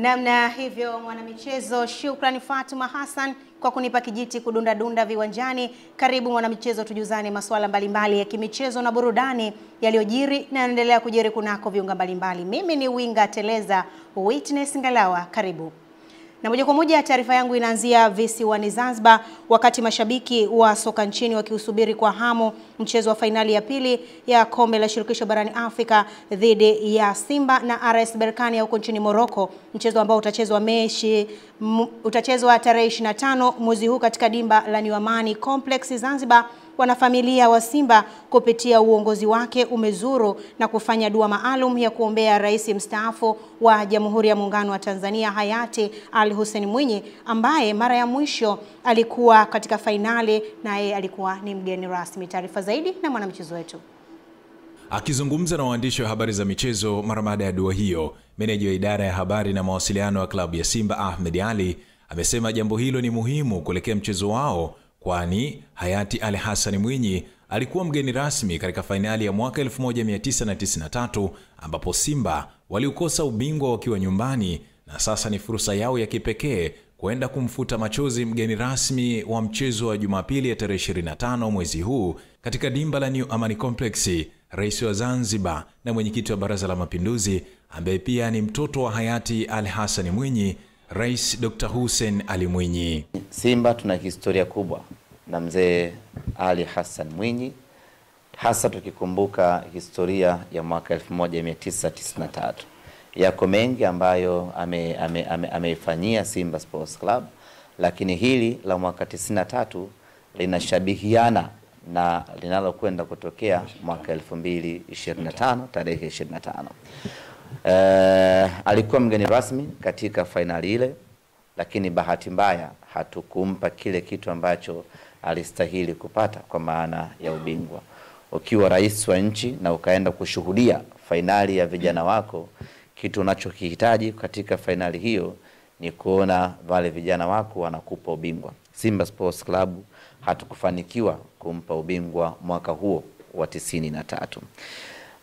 Namna hivyo mwanamichezo, shukrani Fatuma Hassan kwa kunipa kijiti kudunda dunda viwanjani. Karibu mwanamichezo, tujuzane masuala mbalimbali ya kimichezo na burudani yaliyojiri na yanaendelea kujiri kunako viunga mbalimbali. Mimi ni winga teleza Witness Ngalawa, karibu. Na moja kwa moja taarifa yangu inaanzia visiwani Zanzibar, wakati mashabiki wa soka nchini wakiusubiri kwa hamu mchezo wa fainali ya pili ya kombe la shirikisho barani Afrika dhidi ya Simba na RS Berkane huko nchini Morocco, mchezo ambao utachezwa tarehe 25 mwezi huu katika dimba la New Amani Complex Zanzibar. Wanafamilia wa Simba kupitia uongozi wake umezuru na kufanya dua maalum ya kuombea rais mstaafu wa Jamhuri ya Muungano wa Tanzania hayati Ali Hussein Mwinyi, ambaye mara ya mwisho alikuwa katika fainali naye alikuwa ni mgeni rasmi. Taarifa zaidi na mwanamchezo wetu. Akizungumza na waandishi wa habari za michezo mara baada ya dua hiyo, meneja wa idara ya habari na mawasiliano wa klabu ya Simba Ahmed Ali amesema jambo hilo ni muhimu kuelekea mchezo wao, kwani hayati Ali Hassan Mwinyi alikuwa mgeni rasmi katika fainali ya mwaka 1993 ambapo Simba waliukosa ubingwa wakiwa nyumbani, na sasa ni fursa yao ya kipekee kwenda kumfuta machozi mgeni rasmi wa mchezo wa Jumapili ya tarehe 25 mwezi huu katika dimba la New Amani Complex. Rais wa Zanzibar na mwenyekiti wa Baraza la Mapinduzi ambaye pia ni mtoto wa hayati Ali Hassan Mwinyi, Rais Dr. Hussein Ali Mwinyi. Simba tuna historia kubwa na mzee Ali Hassan Mwinyi, hasa tukikumbuka historia ya mwaka 1993. Yako mengi ambayo ameifanyia Simba Sports Club, lakini hili la mwaka 93 linashabihiana na linalokwenda kutokea mwaka 2025 tarehe 25. Alikuwa mgeni rasmi katika fainali ile, lakini bahati mbaya hatukumpa kile kitu ambacho alistahili kupata, kwa maana ya ubingwa. Ukiwa rais wa nchi na ukaenda kushuhudia fainali ya vijana wako, kitu unachokihitaji katika fainali hiyo ni kuona wale vijana wako wanakupa ubingwa. Simba Sports Club hatukufanikiwa kumpa ubingwa mwaka huo wa 93.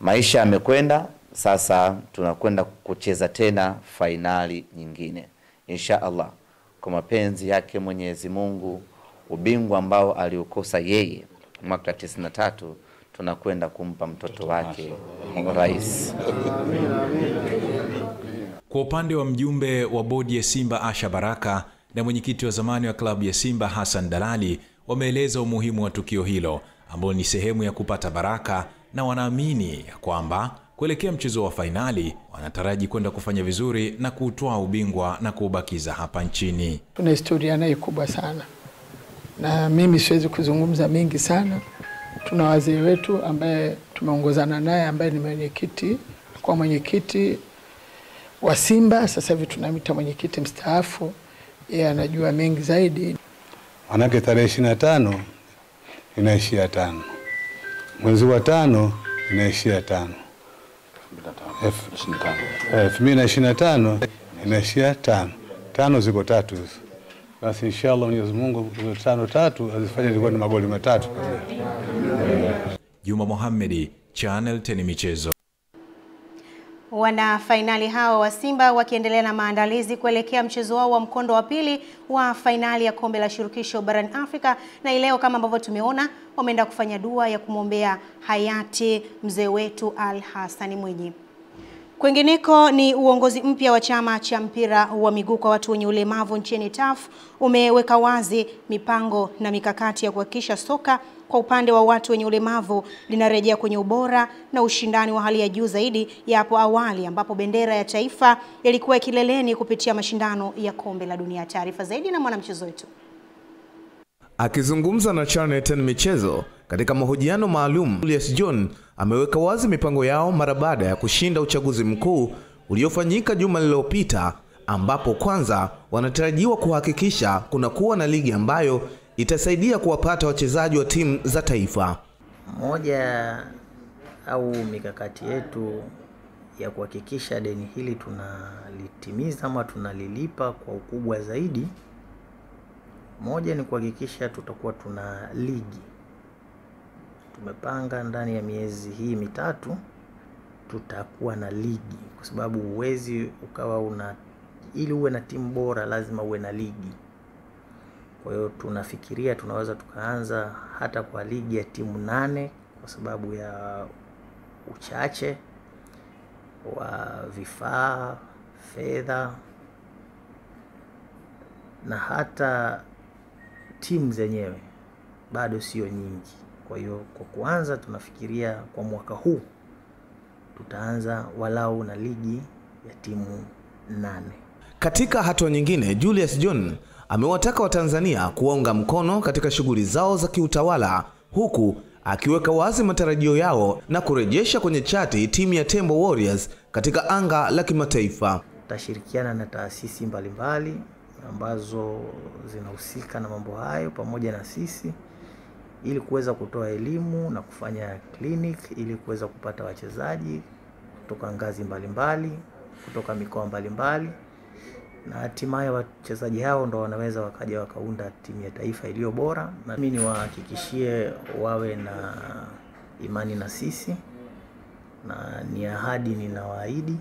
Maisha yamekwenda, sasa tunakwenda kucheza tena fainali nyingine. Insha Allah, kwa mapenzi yake Mwenyezi Mungu, ubingwa ambao aliukosa yeye mwaka 93 tunakwenda kumpa mtoto wake rais. Kwa upande wa mjumbe wa bodi ya Simba Asha Baraka na mwenyekiti wa zamani wa klabu ya Simba Hassan Dalali wameeleza umuhimu wa tukio hilo ambalo ni sehemu ya kupata baraka, na wanaamini kwamba kuelekea mchezo wa fainali wanataraji kwenda kufanya vizuri na kutoa ubingwa na kuubakiza hapa nchini. Tuna historia naye kubwa sana, na mimi siwezi kuzungumza mingi sana. Tuna wazee wetu ambaye tumeongozana naye, ambaye ni mwenyekiti wa Simba, sasa hivi tunamita mwenyekiti mstaafu. Yeye anajua mengi zaidi. Manake tarehe 25 inaishia 5. Mwezi wa 5 inaishia 5. 2025 inaishia 5. 5 ziko 3. Basi inshallah Mwenyezi Mungu 5 azifanye zikuwa ni magoli 3. Juma Mohamed, Channel 10 Michezo. Wana fainali hao wa Simba wakiendelea na maandalizi kuelekea mchezo wao wa mkondo wa pili wa fainali ya kombe la shirikisho barani Afrika, na leo kama ambavyo tumeona wameenda kufanya dua ya kumwombea hayati mzee wetu Ali Hassan Mwinyi. Kwingineko ni uongozi mpya wa chama cha mpira wa miguu kwa watu wenye ulemavu nchini TAF umeweka wazi mipango na mikakati ya kuhakikisha soka kwa upande wa watu wenye ulemavu linarejea kwenye ubora na ushindani wa hali ya juu zaidi ya hapo awali, ambapo bendera ya taifa ilikuwa kileleni kupitia mashindano ya kombe la dunia. Taarifa zaidi na mwanamchezo wetu. Akizungumza na Channel 10 Michezo katika mahojiano maalum, Julius John ameweka wazi mipango yao mara baada ya kushinda uchaguzi mkuu uliofanyika juma lililopita, ambapo kwanza wanatarajiwa kuhakikisha kuna kuwa na ligi ambayo itasaidia kuwapata wachezaji wa timu za taifa. Moja au mikakati yetu ya kuhakikisha deni hili tunalitimiza ama tunalilipa kwa ukubwa zaidi, moja ni kuhakikisha tutakuwa tuna ligi. Tumepanga ndani ya miezi hii mitatu tutakuwa na ligi, kwa sababu uwezi ukawa ili uwe na timu bora lazima uwe na ligi. Kwa hiyo tunafikiria tunaweza tukaanza hata kwa ligi ya timu 8 kwa sababu ya uchache wa vifaa, fedha na hata timu zenyewe bado sio nyingi. Kwa hiyo kwa kuanza tunafikiria kwa mwaka huu tutaanza walau na ligi ya timu 8. Katika hatua nyingine, Julius John amewataka Watanzania kuwaunga mkono katika shughuli zao za kiutawala, huku akiweka wazi matarajio yao na kurejesha kwenye chati timu ya Tembo Warriors katika anga la kimataifa. Tutashirikiana na taasisi mbalimbali ambazo zinahusika na mambo hayo pamoja na sisi ili kuweza kutoa elimu na kufanya clinic ili kuweza kupata wachezaji kutoka ngazi mbalimbali, kutoka mikoa mbalimbali, na hatimaye wachezaji hao ndo wanaweza wakaja wakaunda timu ya taifa iliyo bora. Na mimi niwahakikishie wawe na imani na sisi, na ni ahadi ninawaahidi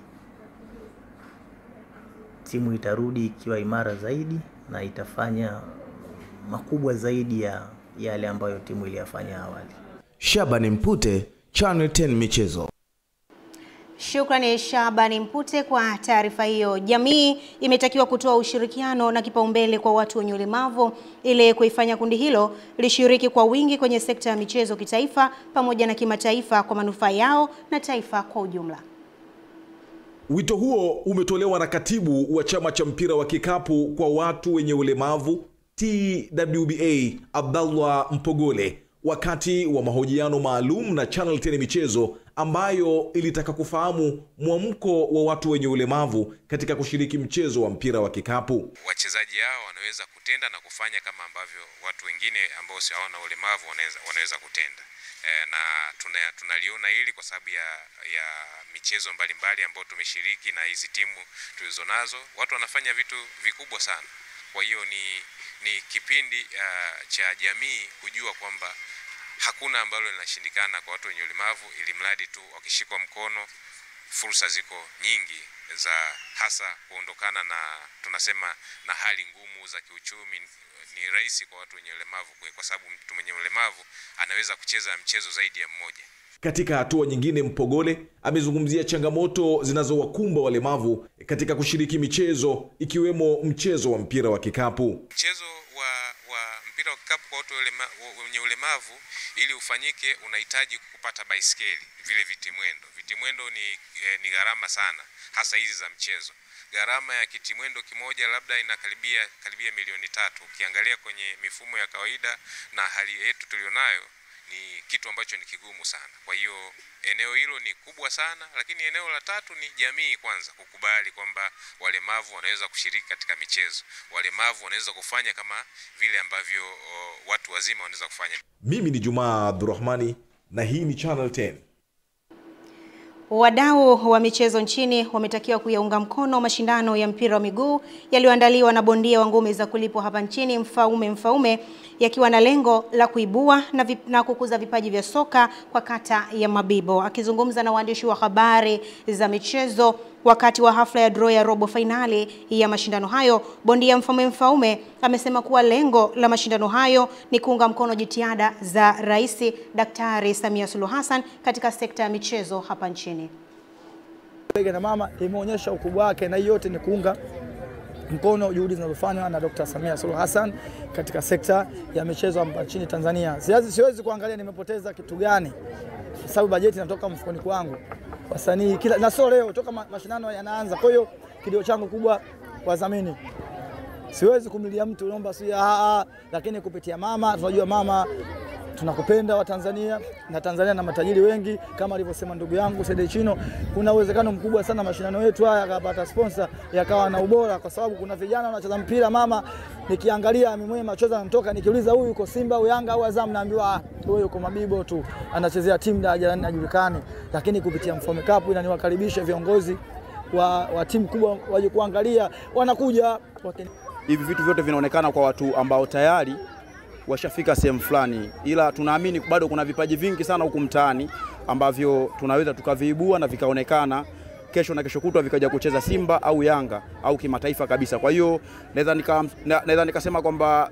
timu itarudi ikiwa imara zaidi na itafanya makubwa zaidi ya yale ambayo timu iliyafanya awali. Shabani Mpute, Channel 10 Michezo. Shukrani Shabani Mpute kwa taarifa hiyo. Jamii imetakiwa kutoa ushirikiano na kipaumbele kwa watu wenye ulemavu ili kuifanya kundi hilo lishiriki kwa wingi kwenye sekta ya michezo kitaifa pamoja na kimataifa kwa manufaa yao na taifa kwa ujumla. Wito huo umetolewa na katibu wa chama cha mpira wa kikapu kwa watu wenye ulemavu TWBA Abdallah Mpogole wakati wa mahojiano maalum na Channel 10 Michezo ambayo ilitaka kufahamu mwamko wa watu wenye ulemavu katika kushiriki mchezo wa mpira wa kikapu. Wachezaji hao wanaweza kutenda na kufanya kama ambavyo watu wengine ambao si hawana ulemavu wanaweza kutenda. Na tunaliona hili kwa sababu ya michezo mbalimbali ambayo tumeshiriki na hizi timu tulizonazo. Watu wanafanya vitu vikubwa sana. Kwa hiyo ni kipindi cha jamii kujua kwamba hakuna ambalo linashindikana kwa watu wenye ulemavu, ili mradi tu wakishikwa mkono. Fursa ziko nyingi za hasa kuondokana na tunasema na hali ngumu za kiuchumi. Ni rahisi kwa watu wenye ulemavu kwa sababu mtu mwenye ulemavu anaweza kucheza mchezo zaidi ya mmoja. Katika hatua nyingine, Mpogole amezungumzia changamoto zinazowakumba walemavu katika kushiriki michezo ikiwemo mchezo wa mpira wa kikapu. Mchezo wa mpira wa kikapu kwa watu wenye ulemavu ili ufanyike unahitaji kupata baiskeli, vile vitimwendo. Vitimwendo ni gharama sana, hasa hizi za mchezo. Gharama ya kitimwendo kimoja labda inakaribia milioni 3. Ukiangalia kwenye mifumo ya kawaida na hali yetu tulionayo ni kitu ambacho ni kigumu sana. Kwa hiyo eneo hilo ni kubwa sana, lakini eneo la tatu ni jamii kwanza kukubali kwamba walemavu wanaweza kushiriki katika michezo. Walemavu wanaweza kufanya kama vile ambavyo watu wazima wanaweza kufanya. Mimi ni Jumaa Abdurrahmani na hii ni Channel 10. Wadau wa michezo nchini wametakiwa kuyaunga mkono mashindano ya mpira wa miguu yaliyoandaliwa na bondia wa ngome za kulipwa hapa nchini Mfaume, yakiwa na lengo la kuibua na kukuza vipaji vya soka kwa kata ya Mabibo. Akizungumza na waandishi wa habari za michezo wakati wa hafla ya draw ya robo finali ya mashindano hayo, bondia Mfaume amesema kuwa lengo la mashindano hayo ni kuunga mkono jitihada za Rais Daktari Samia Suluhu Hassan katika sekta ya michezo hapa nchini. Bega na mama imeonyesha ukubwa wake, na yote ni kuunga mkono juhudi zinazofanywa na Dr. Samia Suluhu Hassan katika sekta ya michezo hapa nchini Tanzania. Siwezi kuangalia nimepoteza kitu gani, kwa sababu bajeti inatoka mfukoni kwangu. Wasanii kila na sio leo toka mashindano yanaanza. Kwa hiyo kilio changu kubwa wadhamini. Siwezi kumilia mtu naomba lakini kupitia mama, tunajua mama tunakupenda wa Tanzania na Tanzania na matajiri wengi kama alivyosema ndugu yangu Said Chino. Kuna uwezekano mkubwa sana mashindano yetu haya yakapata sponsor yakawa na ubora, kwa sababu kuna vijana wanacheza mpira mama, nikiangalia mimi mwenyewe machozi yanatoka nikiuliza huyu yuko Simba au Yanga au Azam, naambiwa huyu yuko Mabibo tu anachezea timu daraja la ajulikane. Lakini kupitia Mfaume Cup inaniwakaribisha viongozi wa timu kubwa waje kuangalia, wanakuja. Hivi vitu vyote vinaonekana kwa watu ambao tayari washafika sehemu fulani, ila tunaamini bado kuna vipaji vingi sana huku mtaani ambavyo tunaweza tukaviibua na vikaonekana kesho na kesho kutwa vikaja kucheza Simba au Yanga au kimataifa kabisa. Kwa hiyo naweza nikasema kwamba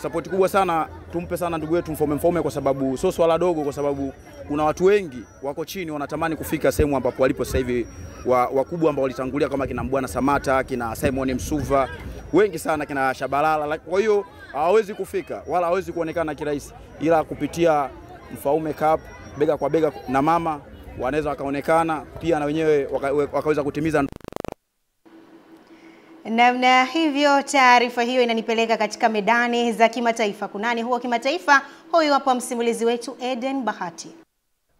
support kubwa sana tumpe sana ndugu yetu Mfaume, kwa sababu sio swala dogo, kwa sababu kuna watu wengi wako chini wanatamani kufika sehemu ambapo walipo sasa hivi, wakubwa ambao walitangulia kama kina Mbwana Samata, kina Simon Msuva, wengi sana, kina Shabalala. Kwa hiyo hawawezi kufika wala hawawezi kuonekana kirahisi, ila kupitia Mfaume Cup bega kwa bega na mama wanaweza wakaonekana pia na wenyewe wakaweza kutimiza. Na hivyo taarifa hiyo inanipeleka katika medani za kimataifa. Kunani huo kimataifa? Huyu hapa msimulizi wetu Eden Bahati.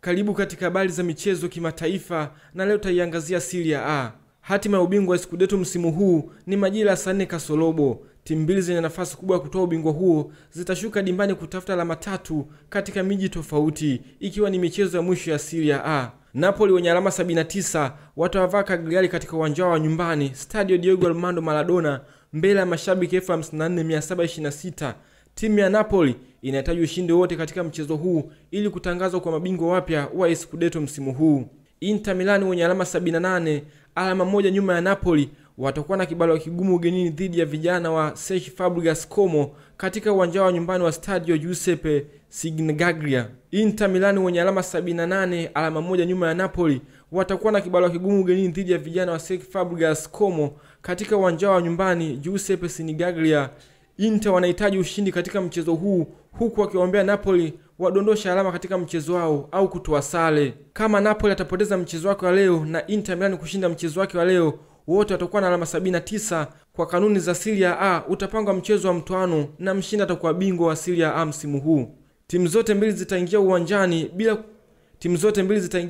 Karibu katika habari za michezo kimataifa, na leo tutaiangazia Serie A. Hatima ya ubingwa wa Scudetto msimu huu ni majira saa 4 kasorobo. Timu mbili zenye nafasi kubwa ya kutoa ubingwa huo zitashuka dimbani kutafuta alama 3 katika miji tofauti, ikiwa ni michezo ya mwisho ya Serie A. Napoli wenye alama 79 watawavaa Cagliari katika uwanja wa nyumbani Stadio Diego Armando Maradona mbele ya mashabiki 54,726. Timu ya Napoli inahitaji ushindi wote katika mchezo huu ili kutangazwa kwa mabingwa wapya wa Scudetto msimu huu. Inter Milan wenye alama 78, alama moja nyuma ya Napoli, watakuwa na kibarua kigumu ugenini dhidi ya vijana wa Cesc Fabregas Como katika uwanja wa nyumbani wa Stadio Giuseppe Signoria. Inter Milan wenye alama 78, alama moja nyuma ya Napoli, watakuwa na kibarua kigumu ugenini dhidi ya vijana wa Cesc Fabregas Como katika uwanja wa nyumbani Giuseppe Signoria. Inter wanahitaji ushindi katika mchezo huu, huku wakiombea Napoli wadondosha alama katika mchezo wao au kutoa sare. Kama Napoli atapoteza mchezo wake wa leo na Inter Milan kushinda mchezo wake wa leo, wote watakuwa na alama 79. Kwa kanuni za Serie A utapangwa mchezo wa mtoano na mshindi atakuwa bingwa wa Serie A msimu huu. Timu zote mbili zitaingia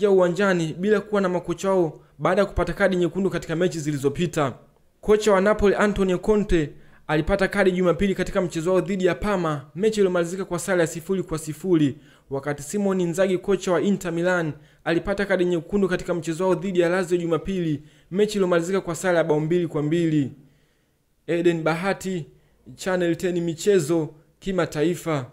uwanjani bila kuwa na makocha wao baada ya kupata kadi nyekundu katika mechi zilizopita. Kocha wa Napoli Antonio Conte alipata kadi Jumapili katika mchezo wao dhidi ya Parma, mechi iliyomalizika kwa sare ya 0-0, wakati Simone Inzaghi kocha wa Inter Milan alipata kadi nyekundu katika mchezo wao dhidi ya Lazio Jumapili, mechi iliyomalizika kwa sare ya 2-2. Eden Bahati, Channel 10 michezo kimataifa.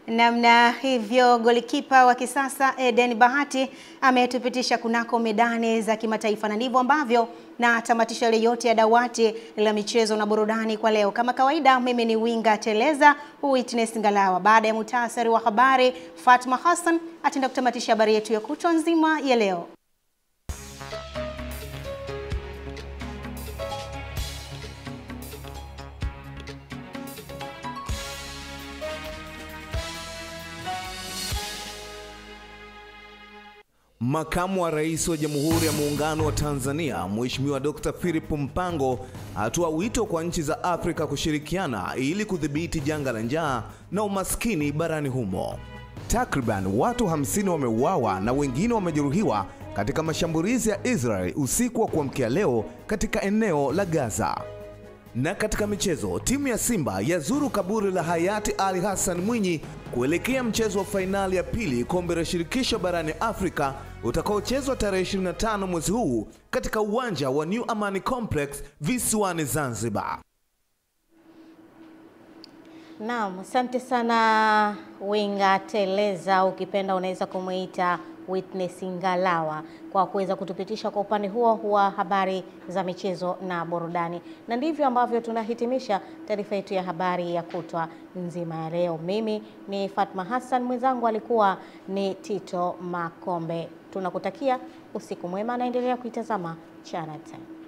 Namna hivyo golikipa wa kisasa Eden Bahati ametupitisha kunako medani za kimataifa, na ndivyo ambavyo na tamatisha ile yote ya dawati la michezo na burudani kwa leo. Kama kawaida, mimi ni Winga Teleza, Witness Ngalawa. Baada ya muhtasari wa habari, Fatma Hassan ataenda kutamatisha habari yetu ya kutwa nzima ya leo. Makamu wa Rais wa Jamhuri ya Muungano wa Tanzania, Mheshimiwa Dr. Philip Mpango, atoa wito kwa nchi za Afrika kushirikiana ili kudhibiti janga la njaa na umaskini barani humo. Takriban watu 50 wameuawa na wengine wamejeruhiwa katika mashambulizi ya Israel usiku wa kuamkia leo katika eneo la Gaza. Na katika michezo, timu ya Simba yazuru kaburi la hayati Ali Hassan Mwinyi kuelekea mchezo wa fainali ya pili kombe la shirikisho barani Afrika utakaochezwa tarehe 25 mwezi huu katika uwanja wa New Amani Complex visiwani Zanzibar. Naam, asante sana Winga Teleza, ukipenda unaweza kumuita Witness Ngalawa, kwa kuweza kutupitisha kwa upande huo wa habari za michezo na burudani. Na ndivyo ambavyo tunahitimisha taarifa yetu ya habari ya kutwa nzima ya leo. Mimi ni Fatma Hassan, mwenzangu alikuwa ni Tito Makombe. Tunakutakia usiku mwema, naendelea kuitazama Channel 10.